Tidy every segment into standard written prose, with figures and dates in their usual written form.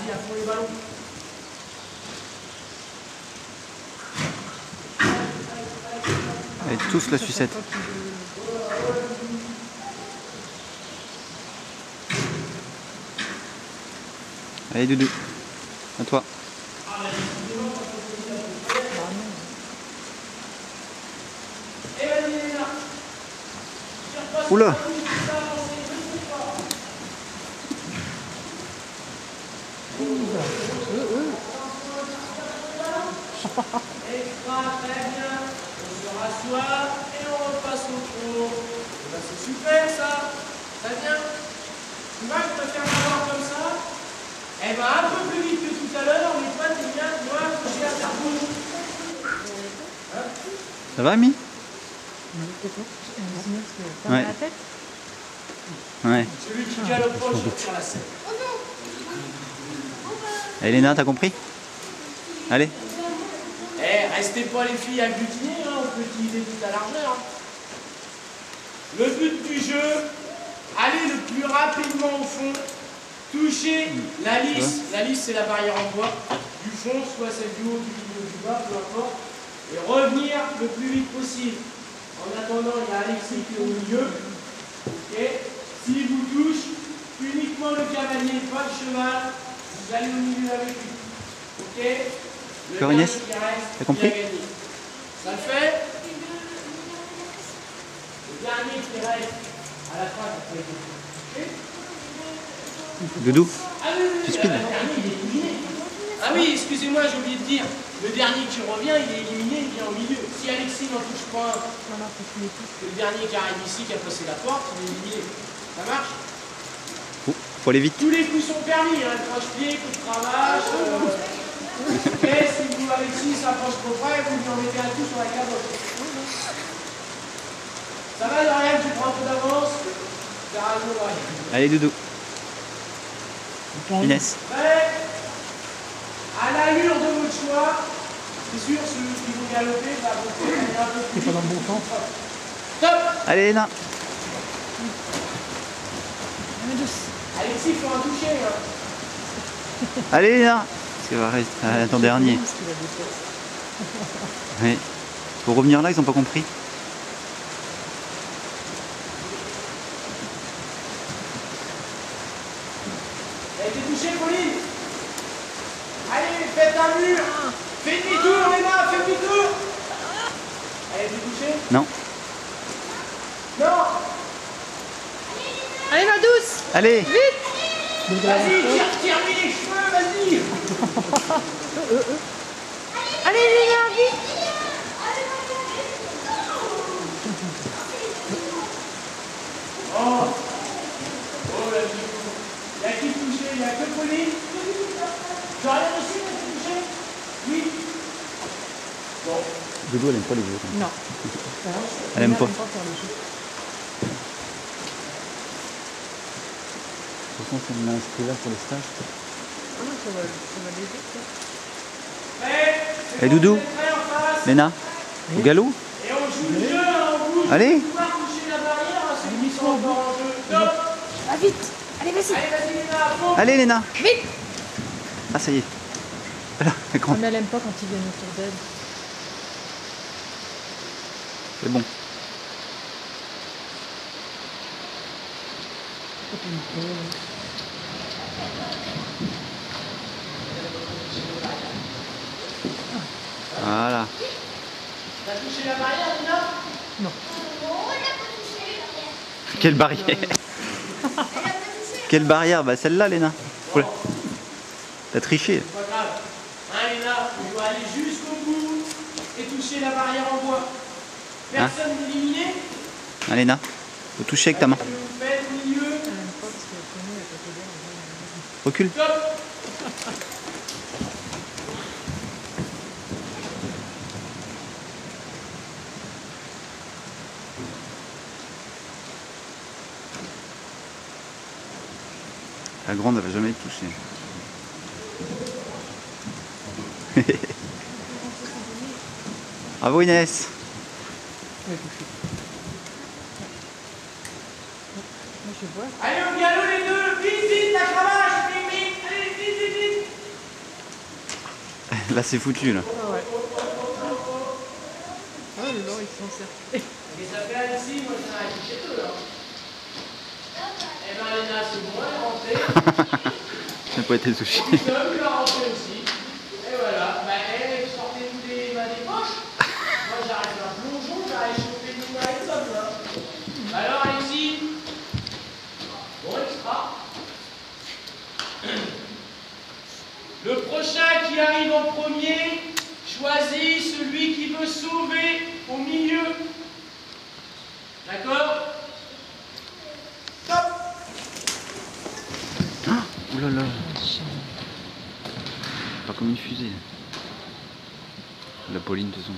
Vas-y, à fond les ballons. Allez, tous la sucette. Allez, Doudou. À toi. Oula! Extra, très bien. On se rassoit et on repasse au cours. C'est super ça. Très bien. Tu vois, je peux faire savoir comme ça. Eh ben, un peu plus vite que tout à l'heure, mais toi, t'es bien, tu vois, j'ai à faire bouge. Ça va, Ami? Ouais. La tête. Ouais. Celui qui galope pas sur la scène. Allez, Léna, t'as compris? Allez. Eh, restez pas les filles agglutinées, hein, on peut utiliser toute la largeur. Hein. Le but du jeu, aller le plus rapidement au fond, toucher la lisse. La lisse, c'est la barrière en bois, du fond, soit celle du haut, du milieu, du bas, peu importe, et revenir le plus vite possible. En attendant, il y a Alexis qui est au milieu. Okay. S'il vous touche, uniquement le cavalier, pas le cheval, vous allez au milieu avec lui. Ok. D'accord, Inès? T'as compris? Ça le fait? Le dernier qui reste à la fin, ça peut être touché. Doudou, Ah oui, tu speed? le dernier, il est éliminé. Ah oui, excusez-moi, j'ai oublié de dire. Le dernier qui revient, il est éliminé, il vient au milieu. Si Alexis n'en touche pas un, le dernier qui arrive ici, qui a passé la porte, il est éliminé. Ça marche? Faut aller vite. Tous les coups sont permis, hein, croche-pied, coup de cravache. Et si vous, Alexis, s'approche trop près, vous lui en mettez un coup sur la caboche. Ça va, Dorian, tu prends un peu d'avance. Allez, Doudou. Inès. Prêt? À l'allure de votre choix, c'est sûr, ceux qui vont galoper, va vous faire un peu plus. C'est pas dans le bon sens. Top! Allez, Léna. Alexis, il faut un toucher. Hein. Allez, Léna. C'est vrai, ton dernier. Oui. Faut revenir là, ils ont pas compris. Elle a été touchée, Pauline. Allez, faites un mur. Fais demi-tour, Léna, fais demi-tour. Elle a été touchée? Non. Non. Allez, ma douce. Allez. Vite. Vas-y, tire-lui les cheveux, vas-y. Allez, Léna, vite. Oh, la vie. Il y a qui touché? Il y a que Pauline? Tu as rien aussi, tu as touché? Oui. Bon. Doudou, elle aime pas les jeux. Non. Elle aime pas. faire les choses. De toute façon, c'est une inscrit là pour les stages. Ah non, ça va l'aider, ça. Prêt? Et Doudou? Prêt en face? Léna, au galop? Et on joue le jeu, hein, on bouge. Allez. On va toucher la barrière, hein, ceux qui sont encore en jeu. Top. Ah, vite. Allez, vas-y. Allez, vas-y, Léna, à fond. Allez, Léna. Vite. Ah, ça y est. Voilà, écran. Mais elle aime pas quand ils viennent autour d'elle. C'est bon. Voilà. T'as touché la barrière, Léna? Non. Quelle barrière? Quelle barrière? Bah celle-là, Léna. Voilà. T'as triché. C'est pas grave. Hein, Léna, on doit aller jusqu'au bout et toucher la barrière en bois. Personne n'est éliminé. Hein, Léna? Faut toucher avec ta main. Vous faites au milieu. Elle aime pas parce qu'elle connaît à côté d'elle. Recule. Top. La grande, elle va jamais être touchée. Bravo, Inès. Moi, je vois. Allez, au galop, les deux. Vite, vite, la cravache. Vite, vite. Allez, vite, vite, vite. Là c'est foutu là. Ah ouais. Ah, le long, ils sont cerclés. Et ça fait ici, moi j'en ai chez eux là. Eh ben Léna, c'est bon, elle est rentrée. Ça n'a pas été touché. Il a rentré aussi. Et voilà. Bah, sortez-vous des poches. Moi j'arrête un plongeon, j'arrête choper une nouvelle somme là. Alors Alexis. Bon, extra. Le prochain qui arrive en premier choisit celui qui veut sauver au milieu. D'accord? Stop! Ah, oulala. Pas comme une fusée. La Pauline de toute façon.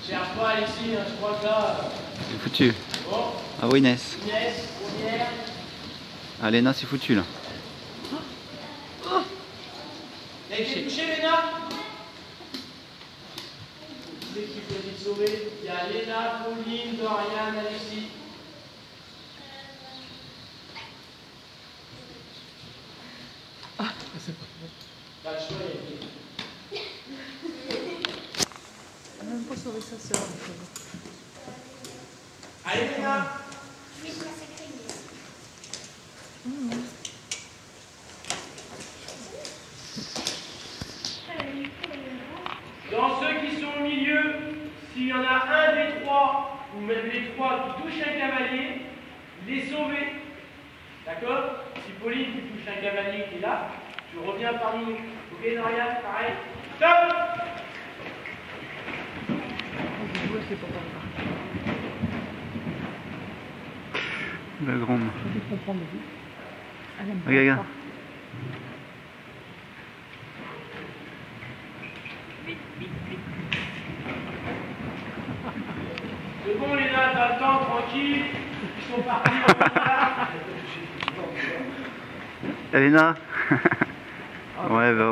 Cherche pas Alexis, hein, je crois que là. C'est foutu. Bon. Ah oui, Inès. Inès, première. Ah, Léna, c'est foutu là. T'as été touché, Léna? Qui c'est qui peut te sauver? Il y a Léna, Pauline, Dorian, Alexis. Ah, c'est pas bon. Pas le choix, il y a Elle n'a même pas sauvé sa sœur. Allez, Léna. Dans ceux qui sont au milieu, s'il y en a un des trois, ou même les trois qui touchent un cavalier, les sauver. D'accord? Si Pauline qui touche un cavalier qui est là, tu reviens parmi nous. Ok, Dorian, pareil. Stop! C'est pas par là. La grande. Je vais comprendre vite. Elle aime pas. Regarde. C'est bon, Léna, t'as le temps, tranquille. Ils sont partis en retard. Léna. Ouais, bah.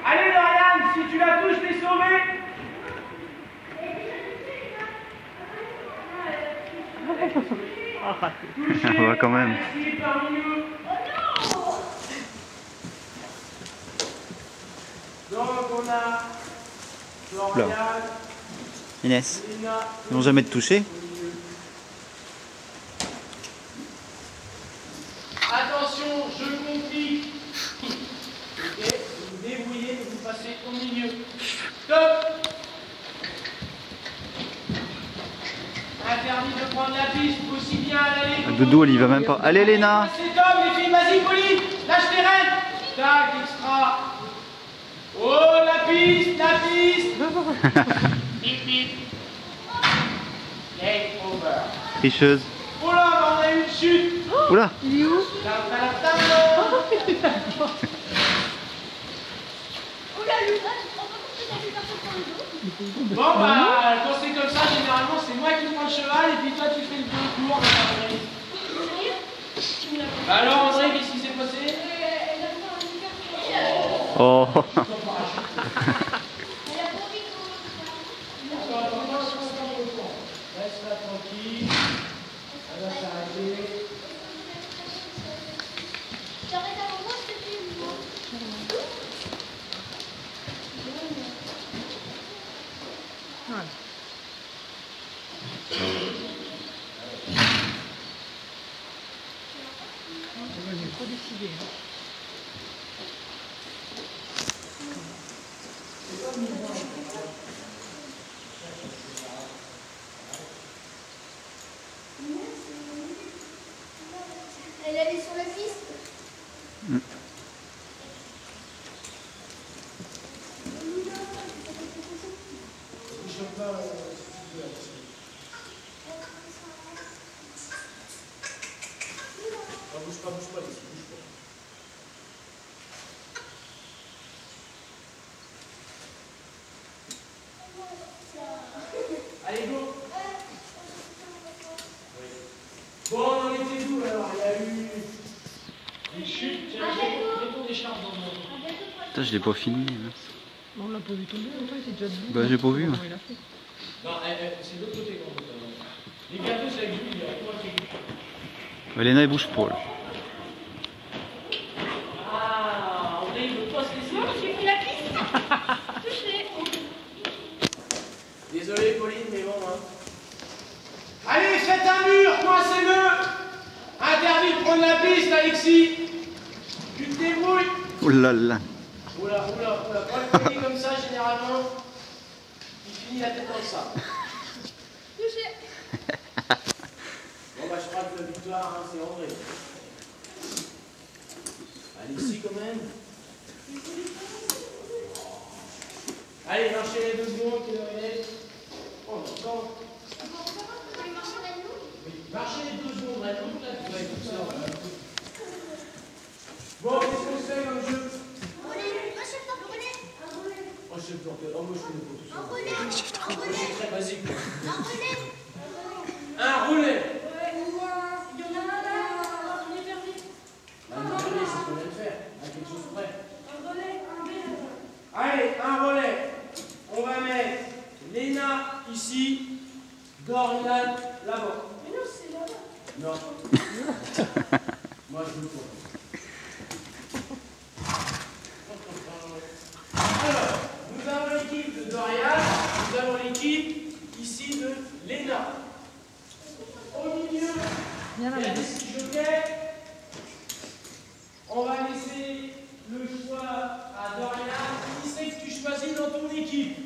Allez, Dorian, si tu la touches, t'es sauvé. Touché, On va quand même. Alexis, parmi nous. Donc, on a Dorian, Inès, Léna, ils vont jamais te toucher. attention, je complique. Ok, vous vous débrouillez, vous passez au milieu. Stop. Interdit de prendre la piste, aussi bien à l'aller. Ah, Doudou, elle y va même pas. Allez, Léna. C'est top, les filles, vas-y, Pauline, lâche tes rênes. Tac, extra. Oh, la piste, la piste. Bip, bip. Game over. Tricheuse. Oh là, bah, on a eu une chute. Oula. Il est où? Bon bah, quand c'est comme ça, généralement c'est moi qui prends le cheval et puis toi tu fais le tour. Alors André, qu'est-ce qui s'est passé? Oh. Reste là tranquille. Elle va s'arrêter. Voilà. J'ai trop décidé. Elle allait sur la piste. Bouge pas, bouge pas, bouge pas. Allez, go. Bon, on en était d'où alors? Il y a eu une chute. Tiens, j'ai ton écharpe dans mon... Putain, je l'ai pas filmé. Mince. On l'a pas vu tomber, toi il était déjà debout. Bah, j'ai pas vu. Comment il a fait? Non, c'est de l'autre côté. Les gâteaux, c'est avec Julie. Léna, elle bouge pas là. Ah, André, il veut pas se laisser. Non, j'ai pris la piste. Touché. Désolé, Pauline, mais bon, hein. Allez, faites un mur, coincez-le. Interdit de prendre la piste, Alexis. Tu te débrouilles. Oh là là. Oula. Quand il finit comme ça, généralement, il finit la tête dans le sable. Touché. Bon, bah, je crois que la victoire, hein, c'est André. Alexis, quand même. Allez, marchez les 2 secondes, quelle heure il est? Oh, encore. Oui, marchez les 2 secondes, là, toute la ouais, tout ça. Bon, qu'est-ce qu'on se fait comme jeu? Oh, je sais pas. Oh, moi, je connais pas tout ça. Moi, je suis très basique, quoi. Un relais. C'est qu'on vient de faire. À quelque chose près. Allez, un relais. On va mettre Léna ici, Dorian là-bas. Mais non, c'est là-bas. Non. Moi, je veux pas. Alors, nous avons l'équipe de Dorian, nous avons l'équipe ici de Léna. Au milieu, il y a des petits jockeys. On va laisser le choix à Dorian. Qui c'est que tu choisis dans ton équipe?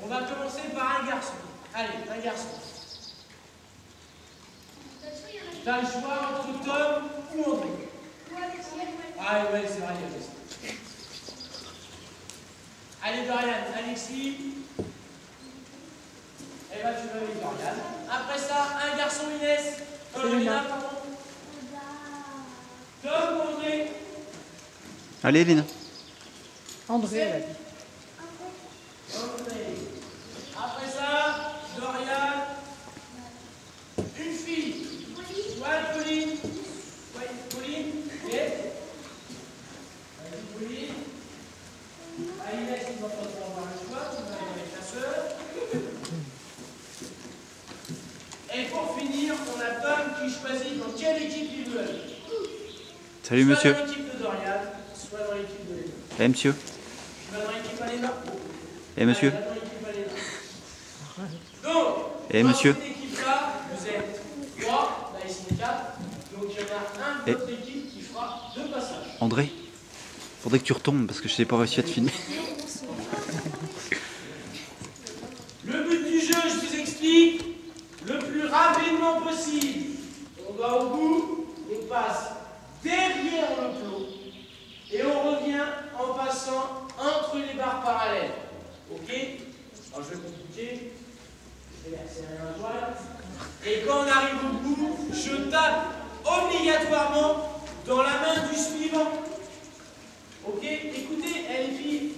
On va commencer par un garçon. Allez, un garçon. Tu as le choix entre Tom ou André. Ah ouais, c'est vrai, il y a ça. Allez, Dorian, Alexis. Eh ben, tu vas avec Dorian. Après ça, un garçon Inès. Léna, pardon. Tom ou André? Allez, Léna. André, elle a dit. André. Après ça, Dorian. Une fille. Ouais, Pauline. Ouais, Pauline. Ok. Vas-y, Pauline. Ah, Inès, il va pas trop avoir le choix. On va aller avec ta sœur. Et pour finir, on a Tom qui choisit dans quelle équipe il veut aller. Salut, monsieur. Soit dans l'équipe de Dorian, soit dans l'équipe de Léna. Eh, monsieur. Tu vas dans l'équipe à Léna? Eh, monsieur. Dans l'équipe à Léna. Donc, Eh, dans monsieur. cette équipe-là, vous êtes 3, là ici on est 4. Donc il y en a un de votre équipe qui fera 2 passages. André, faudrait que tu retombes parce que je n'ai pas réussi à te filmer. Le but du jeu, je vous explique, le plus rapidement possible. On va au bout, on passe derrière le plot et on revient en passant entre les barres parallèles. Ok? Alors je vais compliquer. Je vais accélérer un voile. Et quand on arrive au bout, je tape obligatoirement dans la main du suivant. Ok? Écoutez, les filles.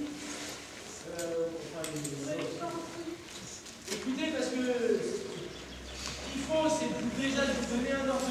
Écoutez, parce que ce qu'il faut, c'est déjà de vous donner un ordre